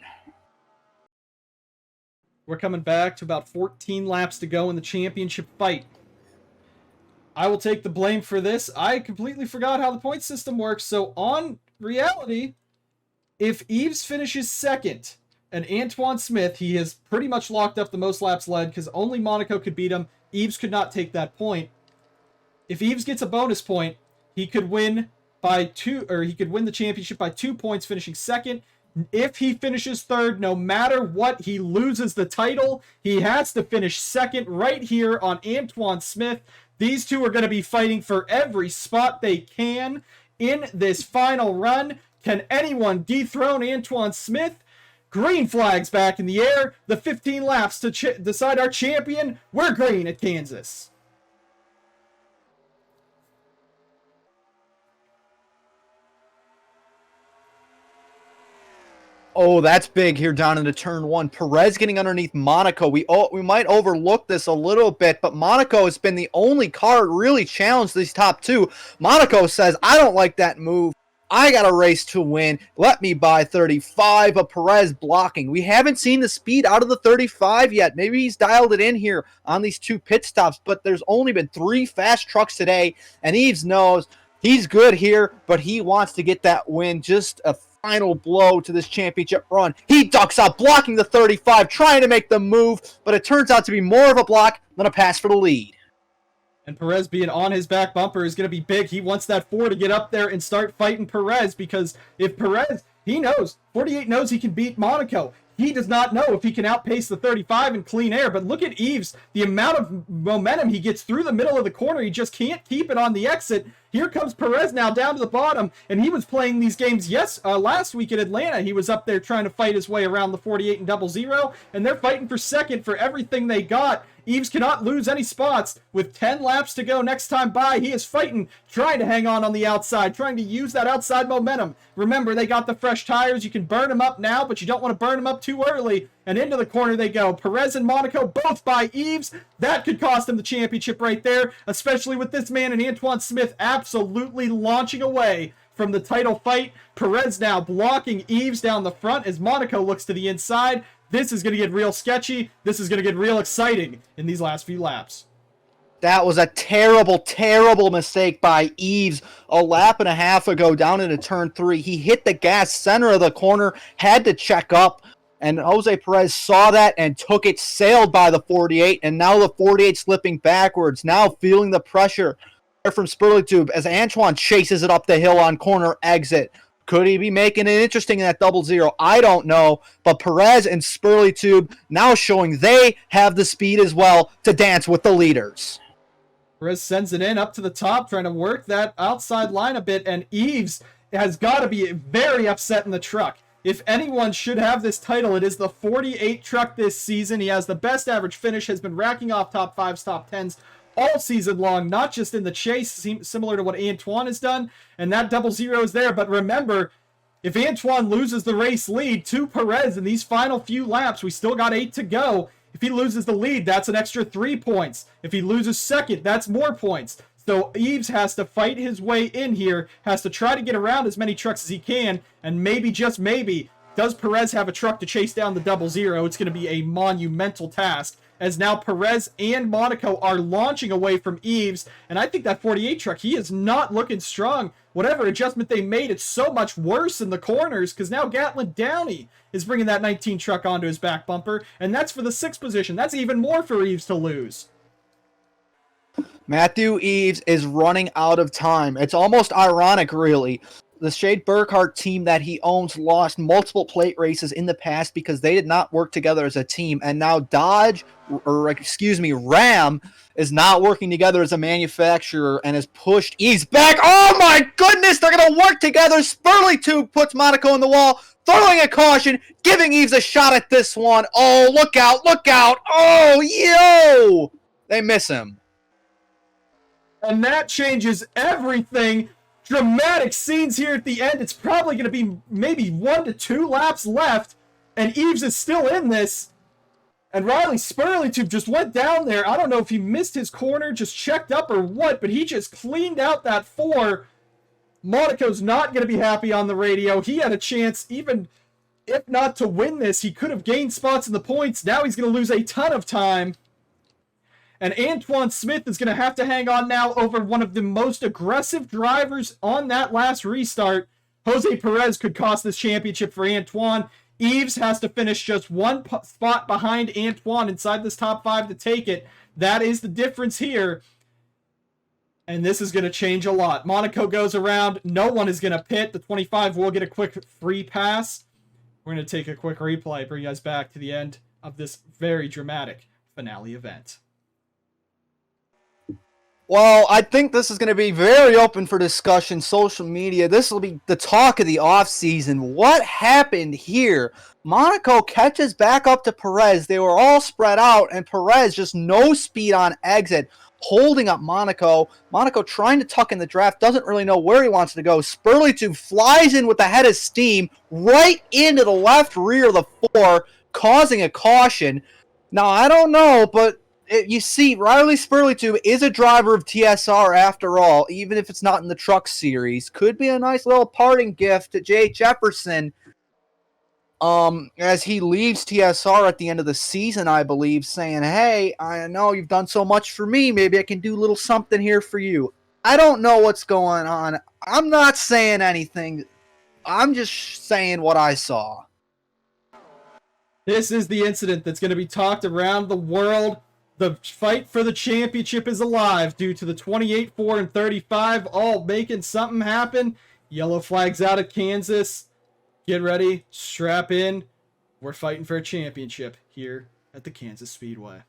[SPEAKER 1] We're coming back to about 14 laps to go in the championship fight. I will take the blame for this. I completely forgot how the point system works. So on reality, if Eaves finishes second and Antoine Smith, he has pretty much locked up the most laps led because only Monaco could beat him. Eaves could not take that point. If Eaves gets a bonus point, he could win by 2, or he could win the championship by 2 points, finishing second. If he finishes third, no matter what, he loses the title. He has to finish second right here on Antoine Smith. These two are going to be fighting for every spot they can in this final run. Can anyone dethrone Antoine Smith? Green flags back in the air. The 15 laps to decide our champion. We're green at Kansas.
[SPEAKER 2] Oh, that's big here down into turn 1. Perez getting underneath Monaco. We might overlook this a little bit, but Monaco has been the only car really challenged these top two. Monaco says, I don't like that move. I got a race to win. Let me buy 35, but Perez blocking. We haven't seen the speed out of the 35 yet. Maybe he's dialed it in here on these 2 pit stops, but there's only been 3 fast trucks today, and Eaves knows he's good here, but he wants to get that win. Just a final blow to this championship run. He ducks out, blocking the 35, trying to make the move, but it turns out to be more of a block than a pass for the lead.
[SPEAKER 1] And Perez being on his back bumper is going to be big. He wants that 4 to get up there and start fighting Perez, because if Perez, he knows, 48 knows he can beat Monaco. He does not know if he can outpace the 35 in clean air, but look at Eaves, the amount of momentum he gets through the middle of the corner. He just can't keep it on the exit. Here comes Perez now down to the bottom, and he was playing these games, last week in Atlanta. He was up there trying to fight his way around the 48 and 00, and they're fighting for second for everything they got. Eaves cannot lose any spots. With 10 laps to go next time by, he is fighting, trying to hang on the outside, trying to use that outside momentum. Remember, they got the fresh tires. You can burn them up now, but you don't want to burn them up too early. And into the corner they go. Perez and Monaco both by Eaves. That could cost him the championship right there, especially with this man and Antoine Smith absolutely launching away from the title fight. Perez now blocking Eaves down the front as Monaco looks to the inside. This is going to get real sketchy. This is going to get real exciting in these last few laps.
[SPEAKER 2] That was a terrible, terrible mistake by Eaves a lap and a half ago down into turn 3. He hit the gas center of the corner, had to check up, and Jose Perez saw that and took it, sailed by the 48, and now the 48 slipping backwards, now feeling the pressure from Spurlitube as Antoine chases it up the hill on corner exit. Could he be making it interesting in that 0-0? I don't know, but Perez and Spurlitube now showing they have the speed as well to dance with the leaders.
[SPEAKER 1] Perez sends it in up to the top, trying to work that outside line a bit, and Eaves has got to be very upset in the truck. If anyone should have this title, it is the 48 truck this season. He has the best average finish, has been racking off top 5s, top 10s all season long, not just in the chase, similar to what Antoine has done, and that 0-0 is there. But remember, if Antoine loses the race lead to Perez in these final few laps, we still got 8 to go. If he loses the lead, that's an extra 3 points. If he loses second, that's more points. So Eaves has to fight his way in here, has to try to get around as many trucks as he can, and maybe, just maybe, does Perez have a truck to chase down the 0-0? It's going to be a monumental task, as now Perez and Monaco are launching away from Eaves, and I think that 48 truck, he is not looking strong. Whatever adjustment they made, it's so much worse in the corners, because now Gatlin Downey is bringing that 19 truck onto his back bumper, and that's for the 6th position. That's even more for Eaves to lose.
[SPEAKER 2] Matthew Eaves is running out of time. It's almost ironic, really. The Shade Burkhardt team that he owns lost multiple plate races in the past because they did not work together as a team, and now Ram is not working together as a manufacturer and has pushed Eaves back. Oh my goodness, they're going to work together. Spurlitube puts Monaco in the wall, throwing a caution, giving Eaves a shot at this one. Oh, look out, look out. Oh, yo! They miss him.
[SPEAKER 1] And that changes everything. Dramatic scenes here at the end. It's probably going to be maybe 1 to 2 laps left, and Eaves is still in this. And Riley Spurlitube just went down there. I don't know if he missed his corner, just checked up or what, but he just cleaned out that 4. Monaco's not going to be happy on the radio. He had a chance, even if not to win this. He could have gained spots in the points. Now he's going to lose a ton of time. And Antoine Smith is going to have to hang on now over one of the most aggressive drivers on that last restart. Jose Perez could cost this championship for Antoine. Eaves has to finish just 1 spot behind Antoine inside this top 5 to take it. That is the difference here. And this is going to change a lot. Monaco goes around. No one is going to pit. The 25 will get a quick free pass. We're going to take a quick replay, bring you guys back to the end of this very dramatic finale event.
[SPEAKER 2] Well, I think this is going to be very open for discussion, social media. This will be the talk of the offseason. What happened here? Monaco catches back up to Perez. They were all spread out, and Perez just no speed on exit, holding up Monaco. Monaco trying to tuck in the draft, doesn't really know where he wants to go. Spurlitube flies in with the head of steam right into the left rear of the 4, causing a caution. Now, I don't know, but you see, Riley Spurlitube is a driver of TSR after all, even if it's not in the truck series. Could be a nice little parting gift to Jay Jefferson as he leaves TSR at the end of the season, I believe, saying, hey, I know you've done so much for me. Maybe I can do a little something here for you. I don't know what's going on. I'm not saying anything. I'm just saying what I saw.
[SPEAKER 1] This is the incident that's going to be talked around the world. The fight for the championship is alive due to the 28, 4, and 35 all making something happen. Yellow flags out at Kansas. Get ready, strap in. We're fighting for a championship here at the Kansas Speedway.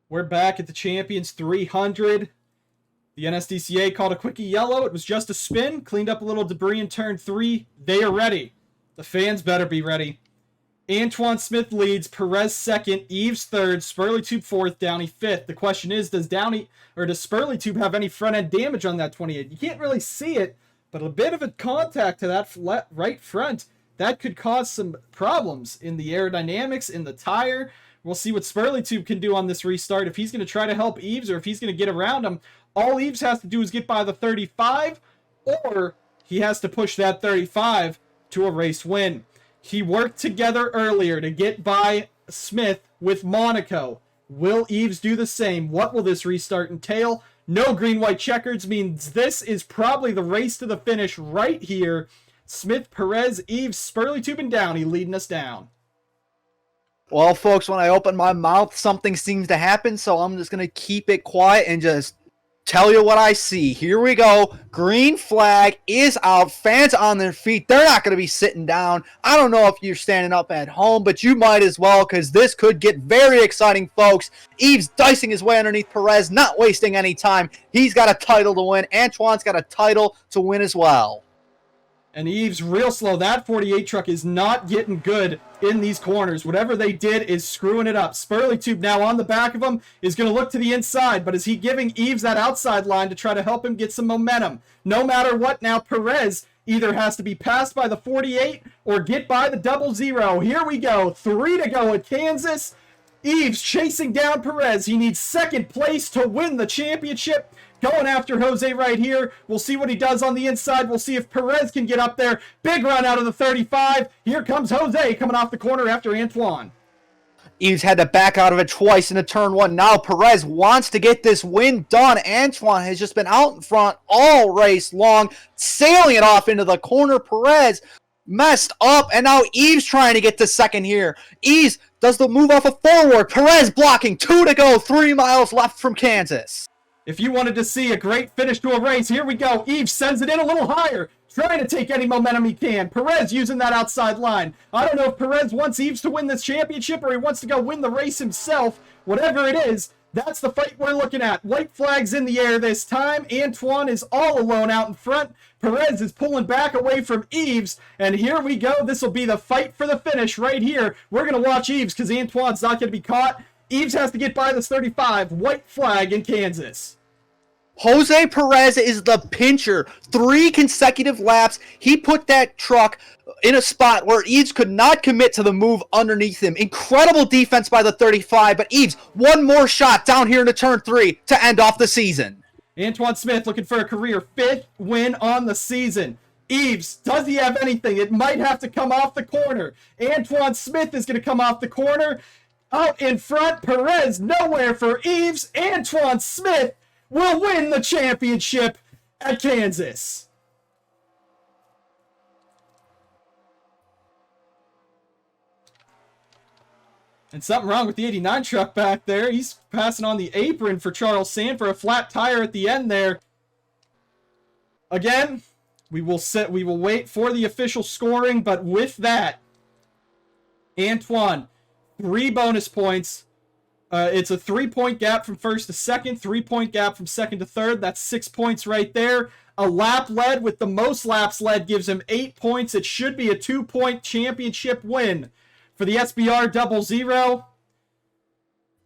[SPEAKER 1] We're back at the Champions 300. The NSDCA called a quickie yellow. It was just a spin, cleaned up a little debris in turn 3. They are ready. The fans better be ready. Antoine Smith leads, Perez 2nd, Eaves 3rd, Spurlitube 4th, Downey 5th. The question is, does Spurlitube have any front-end damage on that 28? You can't really see it, but a bit of a contact to that right front, that could cause some problems in the aerodynamics, in the tire. We'll see what Spurlitube can do on this restart, if he's going to try to help Eaves or if he's going to get around him. All Eaves has to do is get by the 35, or he has to push that 35 to a race win. He worked together earlier to get by Smith with Monaco. Will Eaves do the same? What will this restart entail? No green-white checkers means this is probably the race to the finish right here. Smith, Perez, Eaves, Spurley, and Downey leading us down.
[SPEAKER 2] Well, folks, when I open my mouth, something seems to happen, so I'm just going to keep it quiet and just tell you what I see. Here we go. Green flag is out. Fans on their feet. They're not going to be sitting down. I don't know if you're standing up at home, but you might as well, because this could get very exciting, folks. Eaves dicing his way underneath Perez, not wasting any time. He's got a title to win. Antoine's got a title to win as well.
[SPEAKER 1] And Eaves real slow. That 48 truck is not getting good in these corners. Whatever they did is screwing it up. Spurley Tube now on the back of him is going to look to the inside, but is he giving Eaves that outside line to try to help him get some momentum? No matter what, now Perez either has to be passed by the 48 or get by the 00. Here we go. 3 to go at Kansas. Eaves chasing down Perez. He needs second place to win the championship. Going after Jose right here. We'll see what he does on the inside. We'll see if Perez can get up there. Big run out of the 35. Here comes Jose coming off the corner after Antoine.
[SPEAKER 2] Eaves had to back out of it twice in the turn one. Now Perez wants to get this win done. Antoine has just been out in front all race long, sailing it off into the corner. Perez messed up, and now Eaves trying to get to second here. Eaves does the move off of forward. Perez blocking. 2 to go. 3 miles left from Kansas.
[SPEAKER 1] If you wanted to see a great finish to a race, here we go. Eaves sends it in a little higher, trying to take any momentum he can. Perez using that outside line. I don't know if Perez wants Eaves to win this championship or he wants to go win the race himself. Whatever it is, that's the fight we're looking at. White flags in the air this time. Antoine is all alone out in front. Perez is pulling back away from Eaves. And here we go. This will be the fight for the finish right here. We're going to watch Eaves because Antoine's not going to be caught. Eaves has to get by this 35. White flag in Kansas.
[SPEAKER 2] Jose Perez is the pincher. 3 consecutive laps. He put that truck in a spot where Eaves could not commit to the move underneath him. Incredible defense by the 35, but Eaves, one more shot down here into turn 3 to end off the season.
[SPEAKER 1] Antoine Smith looking for a career 5th win on the season. Eaves, does he have anything? It might have to come off the corner. Antoine Smith is going to come off the corner. Out in front, Perez nowhere for Eaves. Antoine Smith will win the championship at Kansas. And something wrong with the 89 truck back there. He's passing on the apron for Charles Sand for a flat tire at the end there. Again, we will wait for the official scoring, but with that, Antoine, 3 bonus points. It's a 3-point gap from first to second, 3-point gap from second to third. That's 6 points right there. A lap led with the most laps led gives him 8 points. It should be a 2-point championship win for the SBR 00.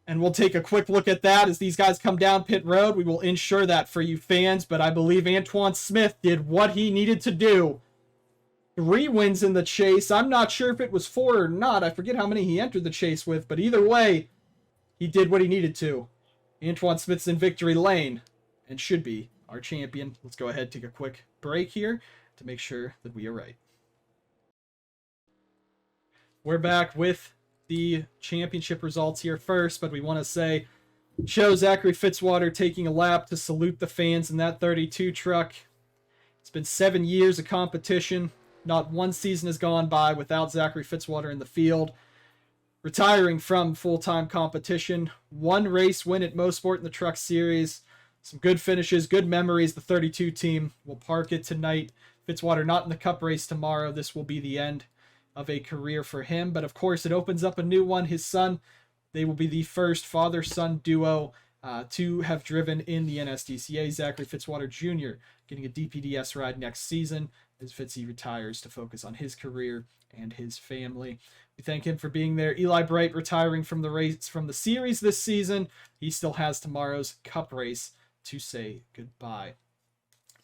[SPEAKER 1] And we'll take a quick look at that as these guys come down pit road. We will ensure that for you fans, but I believe Antoine Smith did what he needed to do. 3 wins in the chase. I'm not sure if it was 4 or not. I forget how many he entered the chase with, but either way, he did what he needed to. Antoine Smith's in victory lane and should be our champion. Let's go ahead and take a quick break here to make sure that we are right. We're back with the championship results here first, but we want to say show Zachary Fitzwater taking a lap to salute the fans in that 32 truck. It's been 7 years of competition. Not one season has gone by without Zachary Fitzwater in the field. Retiring from full-time competition. 1 race win at Mosport in the Truck Series. Some good finishes, good memories. The 32 team will park it tonight. Fitzwater not in the Cup race tomorrow. This will be the end of a career for him. But of course, it opens up a new one. His son, they will be the first father-son duo to have driven in the NSDCA. Zachary Fitzwater Jr. getting a DPDS ride next season as Fitzy retires to focus on his career and his family. We thank him for being there. Eli Bright retiring from the race, from the series this season. He still has tomorrow's Cup race to say goodbye.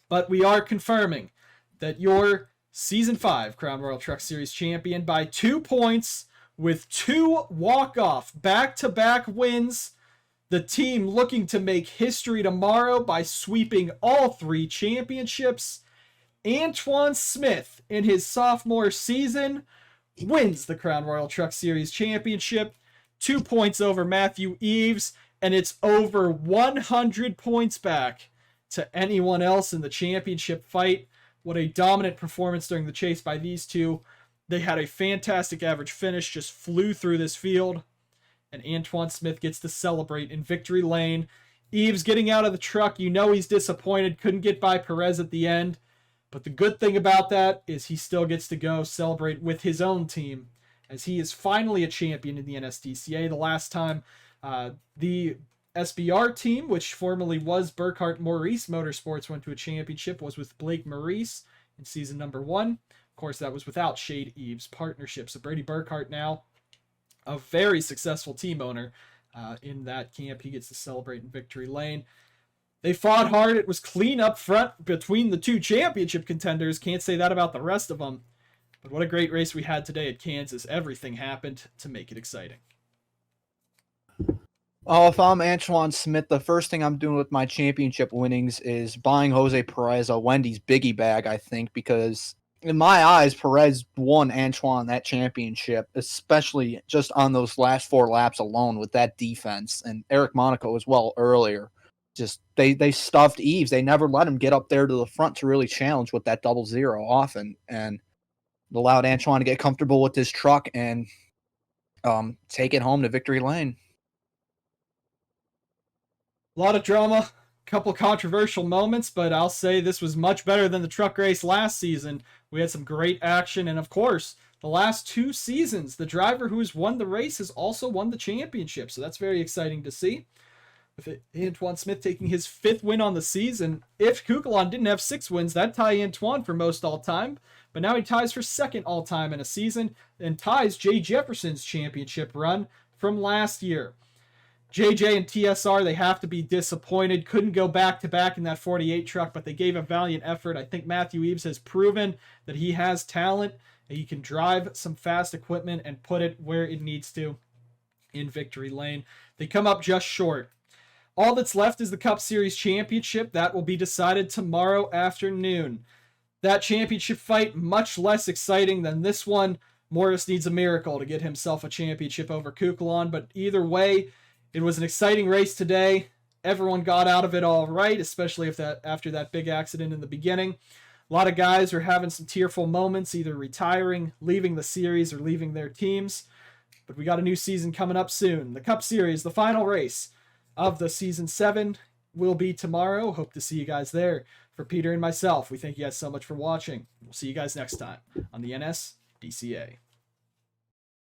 [SPEAKER 1] But we are confirming that your Season 5 Crown Royal Truck Series champion by 2 points with 2 walk-off back-to-back wins. The team looking to make history tomorrow by sweeping all 3 championships. Antoine Smith, in his sophomore season, wins the Crown Royal Truck Series championship. 2 points over Matthew Eaves, and it's over 100 points back to anyone else in the championship fight. What a dominant performance during the chase by these two. They had a fantastic average finish, just flew through this field, and Antoine Smith gets to celebrate in victory lane. Eaves getting out of the truck, you know he's disappointed, couldn't get by Perez at the end, but the good thing about that is he still gets to go celebrate with his own team, as he is finally a champion in the NSDCA. The last time the SBR team, which formerly was Burkhart Maurice Motorsports, went to a championship was with Blake Maurice in season number 1. Of course, that was without Shade Eaves' partnership. So Brady Burkhart now a very successful team owner in that camp. He gets to celebrate in victory lane. They fought hard. It was clean up front between the two championship contenders. Can't say that about the rest of them. But what a great race we had today at Kansas. Everything happened to make it exciting.
[SPEAKER 2] Oh, if I'm Antoine Smith, the first thing I'm doing with my championship winnings is buying Jose Perez a Wendy's Biggie Bag, I think, because in my eyes, Perez won Antoine that championship, especially just on those last 4 laps alone with that defense. And Eric Monaco as well earlier. Just they stuffed Eaves. They never let him get up there to the front to really challenge with that 0-0 often, and allowed Antoine to get comfortable with his truck and take it home to victory lane.
[SPEAKER 1] A lot of drama, a couple controversial moments, but I'll say this was much better than the truck race last season. We had some great action, and of course, the last 2 seasons, the driver who has won the race has also won the championship, so that's very exciting to see. With Antoine Smith taking his 5th win on the season. If Kukulon didn't have 6 wins, that'd tie Antoine for most all-time, but now he ties for 2nd all-time in a season and ties Jay Jefferson's championship run from last year. JJ and TSR, they have to be disappointed. Couldn't go back-to-back in that 48 truck, but they gave a valiant effort. I think Matthew Eaves has proven that he has talent, that he can drive some fast equipment and put it where it needs to in victory lane. They come up just short. All that's left is the Cup Series Championship. That will be decided tomorrow afternoon. That championship fight, much less exciting than this one. Morris needs a miracle to get himself a championship over Kukulon, but either way, it was an exciting race today. Everyone got out of it all right, especially after that big accident in the beginning. A lot of guys are having some tearful moments, either retiring, leaving the series, or leaving their teams. But we got a new season coming up soon. The Cup Series, the final race of the Season 7 will be tomorrow. Hope to see you guys there. For Peter and myself, we thank you guys so much for watching. We'll see you guys next time on the NSDCA.